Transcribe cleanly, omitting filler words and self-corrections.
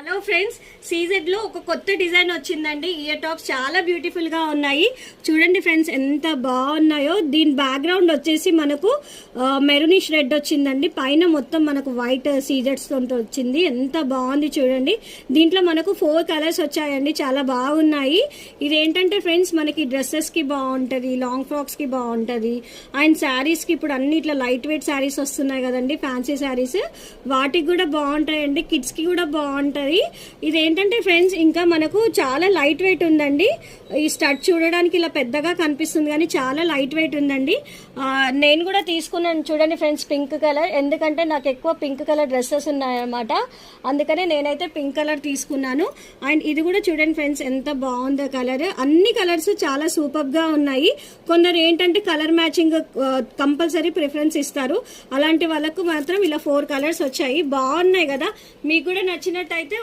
Hello friends, CZ లో ఒక కొత్త డిజైన్ వచ్చిందండి. ఇయర్ టాప్స్ చాలా బ్యూటిఫుల్ గా ఉన్నాయి. చూడండి ఫ్రెండ్స్, ఎంత బాగున్నాయో. దీని బ్యాక్గ్రౌండ్ వచ్చేసి మనకు మెరూనిష్ రెడ్ వచ్చిందండి. పైన మొత్తం మనకు వైట్ సీజెడ్స్ తో వచ్చింది. ఎంత బాగుంది చూడండి. దీంట్లో మనకు 4 కలర్స్ వచ్చాయండి. చాలా బాగున్నాయి. ఇదేంటంటే ఫ్రెండ్స్, మనకి డ్రెస్సెస్ కి బాగుంటది, లాంగ్ ఫ్రాక్స్ కి బాగుంటది, అండ్ శారీస్ కి ఇప్పుడు అన్ని ఇట్లా లైట్ వెయిట్ శారీస్ వస్తున్నాయి కదండి, ఫ్యాన్సీ శారీస్, వాటికి కూడా బాగుంటాయండి. కిడ్స్ కి కూడా బాగుంటది. ఇదేంటంటే ఫ్రెండ్స్, ఇంకా మనకు చాలా లైట్ వెయిట్ ఉందండి. ఈ స్టడ్ చూడడానికి ఇలా పెద్దగా కనిపిస్తుంది కానీ చాలా లైట్ వెయిట్ ఉందండి. నేను కూడా తీసుకున్నాను చూడండి ఫ్రెండ్స్, పింక్ కలర్. ఎందుకంటే నాకు ఎక్కువ పింక్ కలర్ డ్రెస్సెస్ ఉన్నాయన్నమాట, అందుకనే నేనైతే పింక్ కలర్ తీసుకున్నాను. అండ్ ఇది కూడా చూడండి ఫ్రెండ్స్, ఎంత బాగుందో కలర్. అన్ని కలర్స్ చాలా సూపర్ గా ఉన్నాయి. కొందరు ఏంటంటే కలర్ మ్యాచింగ్ కంపల్సరీ ప్రిఫరెన్స్ ఇస్తారు. అలాంటి వాళ్ళకు మాత్రం ఇలా 4 కలర్స్ వచ్చాయి. బాగున్నాయి కదా. మీకు కూడా నచ్చినట్టయితే